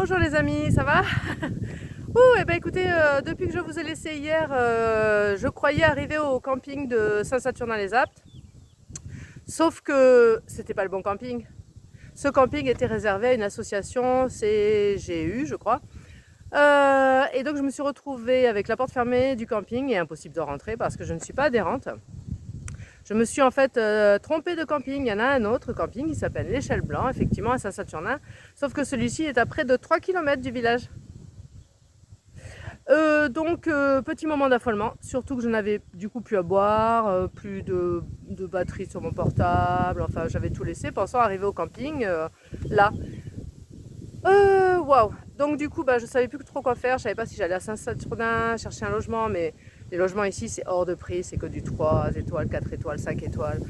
Bonjour les amis, ça va? Et ben écoutez, depuis que je vous ai laissé hier, je croyais arriver au camping de Saint-Saturnin-les-Aptes. Sauf que c'était pas le bon camping. Ce camping était réservé à une association CGU, je crois. Et donc je me suis retrouvée avec la porte fermée du camping et impossible de rentrer parce que je ne suis pas adhérente. Je me suis en fait trompée de camping. Il y en a un autre camping qui s'appelle l'Échelle Blanc, effectivement à Saint-Saturnin. Sauf que celui-ci est à près de 3 km du village. Donc petit moment d'affolement, surtout que je n'avais du coup plus à boire, plus de batterie sur mon portable, enfin j'avais tout laissé pensant arriver au camping là. Waouh! Donc du coup je savais plus trop quoi faire, je savais pas si j'allais à Saint-Saturnin chercher un logement, mais les logements ici c'est hors de prix, c'est que du 3 étoiles, 4 étoiles, 5 étoiles.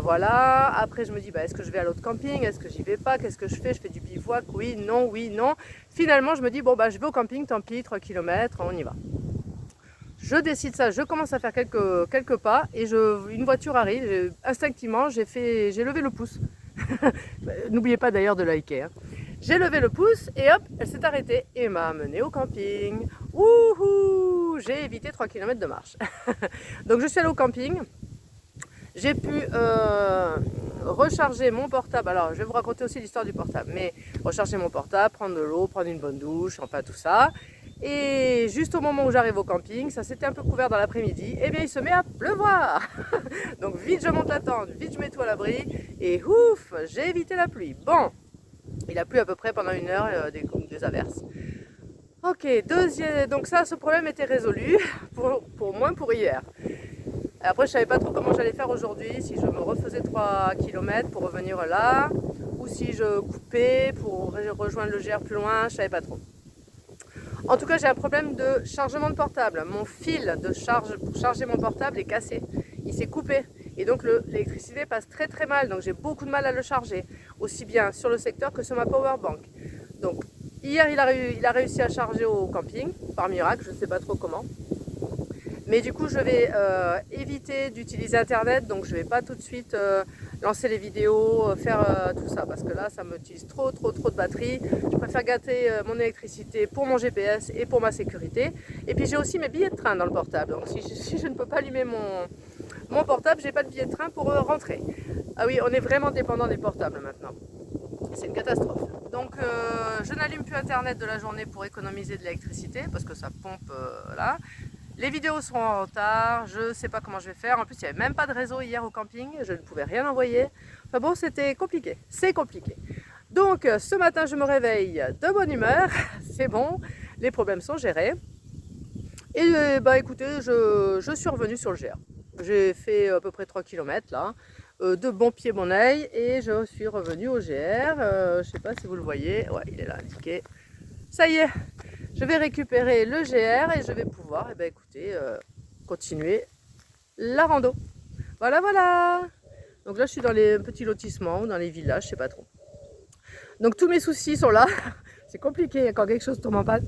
Voilà, après je me dis est-ce que je vais à l'autre camping, est-ce que j'y vais pas, qu'est-ce que je fais du bivouac, oui, non, oui, non. Finalement je me dis je vais au camping, tant pis, 3 km, on y va. Je décide ça, je commence à faire quelques pas et une voiture arrive, instinctivement j'ai levé le pouce. N'oubliez pas d'ailleurs de liker. Hein. J'ai levé le pouce et hop, elle s'est arrêtée et m'a amené au camping. Wouhou! J'ai évité 3 km de marche. Donc je suis allée au camping. J'ai pu recharger mon portable. Alors je vais vous raconter aussi l'histoire du portable. Mais recharger mon portable, prendre de l'eau, prendre une bonne douche, enfin tout ça. Et juste au moment où j'arrive au camping, ça s'était un peu couvert dans l'après-midi, et bien il se met à pleuvoir. Donc vite je monte la tente, vite je mets tout à l'abri, et ouf, j'ai évité la pluie. Bon, il a plu à peu près pendant 1 heure, des averses. Ok, donc ça, ce problème était résolu, pour moins pour hier. Et après je savais pas trop comment j'allais faire aujourd'hui, si je me refaisais 3 km pour revenir là, ou si je coupais pour rejoindre le GR plus loin, je savais pas trop. En tout cas, j'ai un problème de chargement de portable. Mon fil de charge pour charger mon portable est cassé. Il s'est coupé. Et donc, l'électricité passe très très mal. Donc, j'ai beaucoup de mal à le charger. Aussi bien sur le secteur que sur ma powerbank. Donc, hier, il a réussi à charger au camping, par miracle. Je ne sais pas trop comment. Mais du coup, je vais éviter d'utiliser Internet. Donc, je ne vais pas tout de suite lancer les vidéos, faire tout ça. Parce que là, ça m'utilise trop de batterie. Je préfère gâter mon électricité pour mon GPS et pour ma sécurité. Et puis, j'ai aussi mes billets de train dans le portable. Donc, si je ne peux pas allumer mon portable, je n'ai pas de billet de train pour rentrer. Ah oui, on est vraiment dépendant des portables maintenant. C'est une catastrophe. Donc, je n'allume plus Internet de la journée pour économiser de l'électricité. Parce que ça pompe là. Les vidéos seront en retard, je ne sais pas comment je vais faire. En plus, il n'y avait même pas de réseau hier au camping, je ne pouvais rien envoyer. Enfin bon, c'était compliqué, c'est compliqué. Donc, ce matin, je me réveille de bonne humeur, c'est bon, les problèmes sont gérés. Et écoutez, je suis revenue sur le GR. J'ai fait à peu près 3 km là, de bon pied, bon oeil, et je suis revenue au GR. Je ne sais pas si vous le voyez, ouais, il est là indiqué. Ça y est, je vais récupérer le GR et je vais pouvoir continuer la rando. Voilà. Donc là, je suis dans les petits lotissements ou dans les villages, je sais pas trop. Donc tous mes soucis sont là. C'est compliqué quand quelque chose tombe en panne.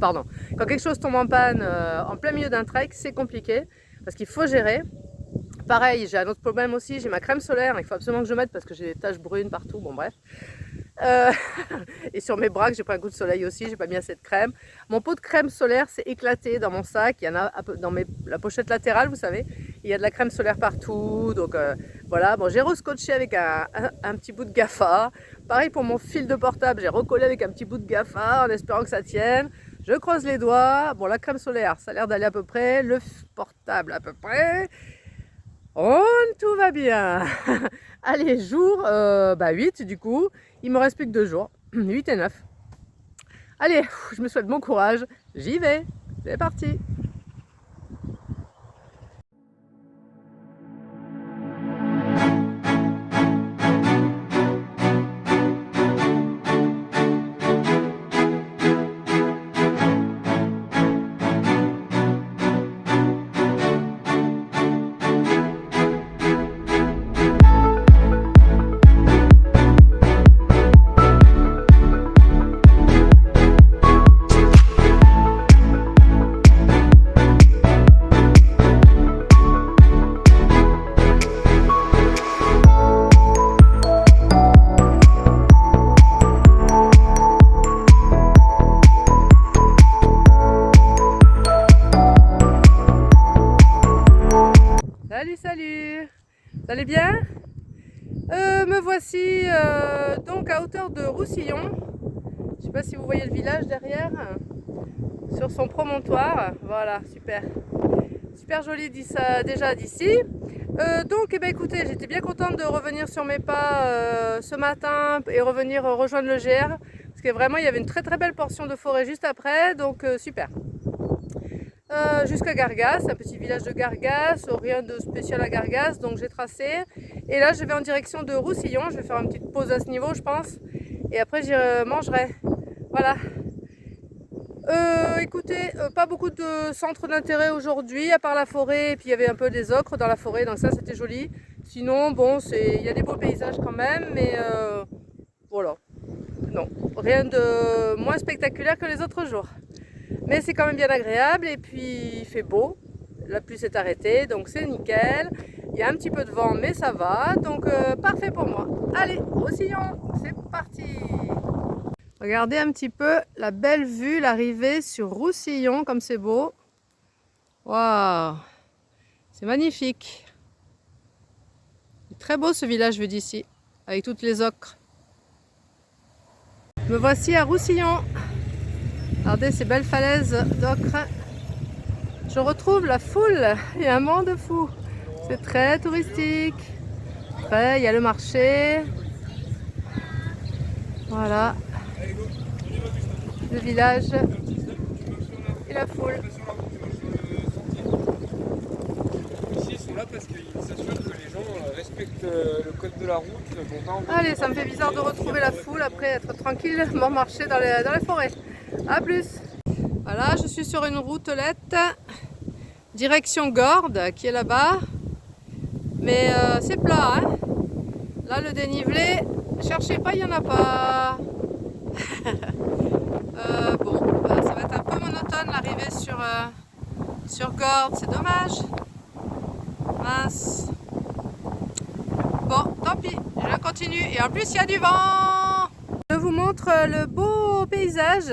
Pardon. Quand quelque chose tombe en panne en plein milieu d'un trek, c'est compliqué parce qu'il faut gérer. Pareil, j'ai un autre problème aussi, j'ai ma crème solaire, il faut absolument que je mette parce que j'ai des taches brunes partout, bon bref. Et sur mes bras, j'ai pris un coup de soleil aussi, j'ai pas mis assez de crème. Mon pot de crème solaire s'est éclaté dans mon sac, il y en a dans la pochette latérale, vous savez. Il y a de la crème solaire partout, donc voilà. Bon, j'ai rescotché avec un petit bout de GAFA. Pareil pour mon fil de portable, j'ai recollé avec un petit bout de GAFA en espérant que ça tienne. Je croise les doigts. Bon, la crème solaire, ça a l'air d'aller à peu près, le portable à peu près. Tout va bien. Allez, jour 8 du coup, il me reste plus que 2 jours, 8 et 9. Allez, je me souhaite bon courage, j'y vais, c'est parti. voici donc à hauteur de Roussillon. Je ne sais pas si vous voyez le village derrière, sur son promontoire. Voilà, super. Super joli déjà d'ici. Donc eh ben, écoutez, j'étais bien contente de revenir sur mes pas ce matin et revenir rejoindre le GR. Parce que vraiment il y avait une très très belle portion de forêt juste après, donc super. Jusqu'à Gargas, un petit village de Gargas, rien de spécial à Gargas, donc j'ai tracé. Et là je vais en direction de Roussillon, je vais faire une petite pause à ce niveau je pense. Et après j'y mangerai. Voilà. Écoutez, pas beaucoup de centres d'intérêt aujourd'hui, à part la forêt, et puis il y avait un peu des ocres dans la forêt, donc ça c'était joli. Sinon, bon, il y a des beaux paysages quand même, mais voilà. Non, rien de moins spectaculaire que les autres jours. Mais c'est quand même bien agréable, et puis il fait beau, la pluie s'est arrêtée, donc c'est nickel. Il y a un petit peu de vent, mais ça va, donc parfait pour moi. Allez, Roussillon, c'est parti! Regardez un petit peu la belle vue, l'arrivée sur Roussillon, comme c'est beau. Waouh, c'est magnifique. C'est très beau ce village vu d'ici, avec toutes les ocres. Me voici à Roussillon. Regardez ces belles falaises d'ocre. Je retrouve la foule, il y a un monde fou. C'est très touristique. Après, il y a le marché. Voilà. Le village et la foule. Ici, ils sont là parce qu'ils s'assurent que les gens respectent le code de la route. Allez, ça me fait bizarre de retrouver la foule après être tranquillement marcher dans la forêt. A plus. Voilà, je suis sur une routelette direction Gordes qui est là-bas. Mais c'est plat, hein. Là, le dénivelé, cherchez pas, il n'y en a pas. Bon, ça va être un peu monotone l'arrivée sur Gordes, c'est dommage. Mince. Bon, tant pis, je continue. Et en plus, il y a du vent. Je vous montre le beau paysage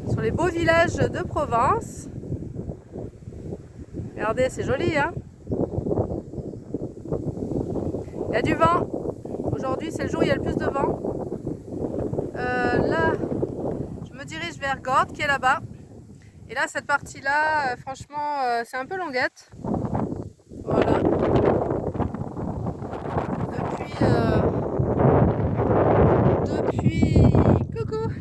sur les beaux villages de Provence. Regardez, c'est joli, hein. Il y a du vent. Aujourd'hui, c'est le jour où il y a le plus de vent. Là, je me dirige vers Gordes qui est là-bas. Et là, cette partie-là, franchement, c'est un peu longuette. Voilà. Coucou.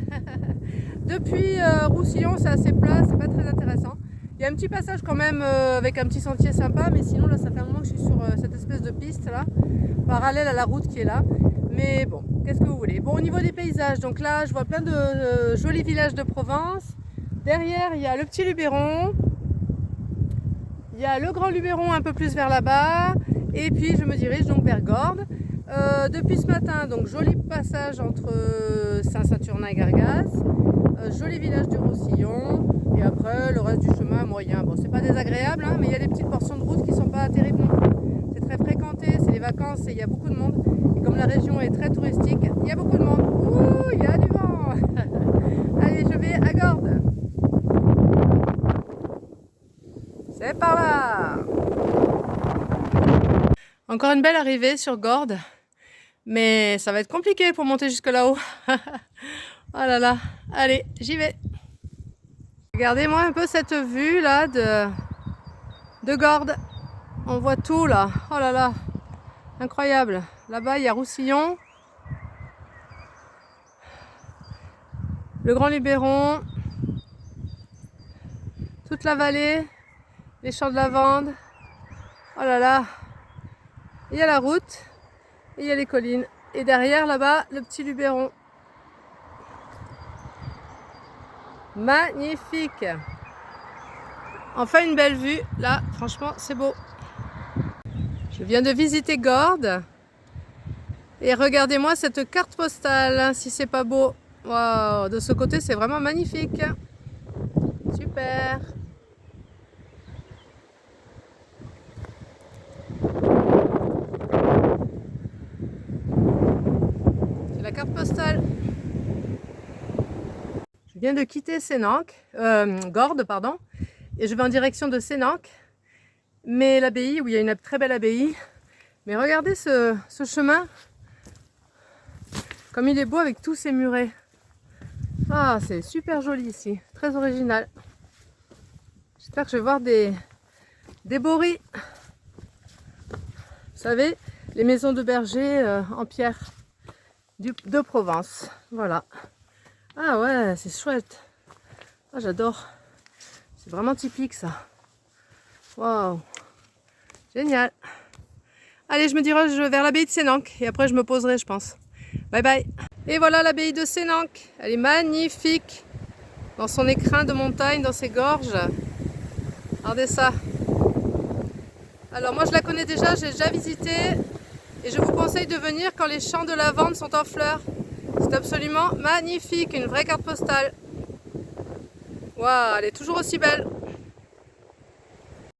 Depuis Roussillon, c'est assez plat, c'est pas très intéressant. Il y a un petit passage quand même avec un petit sentier sympa, mais sinon là, ça fait un moment que je suis sur cette espèce de piste là, parallèle à la route qui est là. Mais bon, qu'est-ce que vous voulez? Bon, au niveau des paysages, donc là, je vois plein de jolis villages de Provence. Derrière, il y a le petit Luberon. Il y a le grand Luberon un peu plus vers là-bas. Et puis, je me dirige donc vers Gordes. Depuis ce matin, donc joli passage entre Saint-Saturnin et Gargas. Joli village du Roussillon. Et après, le reste du chemin moyen. Bon, c'est pas désagréable, hein, mais il y a des petites portions de route qui sont pas terribles non plus. C'est très fréquenté, c'est les vacances et il y a beaucoup de monde. Et comme la région est très touristique, il y a beaucoup de monde. Ouh, il y a du vent. Allez, je vais à Gordes. C'est par là. Encore une belle arrivée sur Gordes. Mais ça va être compliqué pour monter jusque là-haut. Oh là là. Allez, j'y vais. Regardez-moi un peu cette vue là de Gordes. On voit tout là. Oh là là. Incroyable. Là-bas, il y a Roussillon. Le Grand Luberon. Toute la vallée. Les champs de lavande. Oh là là. Il y a la route. Et il y a les collines. Et derrière, là-bas, le petit Luberon. Magnifique. Enfin, une belle vue. Là, franchement, c'est beau. Je viens de visiter Gordes. Et regardez-moi cette carte postale, si c'est pas beau. Waouh, de ce côté, c'est vraiment magnifique. Super. C'est la carte postale. Je viens de quitter Gordes, pardon, et je vais en direction de Sénanque. Mais l'abbaye, où il y a une très belle abbaye, Mais regardez ce chemin, comme il est beau avec tous ces murets. Ah, c'est super joli ici, très original. J'espère que je vais voir des boris. Vous savez, les maisons de berger en pierre de Provence. Voilà. Ah ouais, c'est chouette. Ah, j'adore. C'est vraiment typique ça. Waouh. Génial. Allez, je me dirige vers l'abbaye de Sénanque et après je me poserai, je pense. Bye bye. Et voilà l'abbaye de Sénanque. Elle est magnifique. Dans son écrin de montagne, dans ses gorges. Regardez ça. Alors moi je la connais déjà, j'ai déjà visité. Et je vous conseille de venir quand les champs de lavande sont en fleurs. C'est absolument magnifique, une vraie carte postale. Waouh, elle est toujours aussi belle.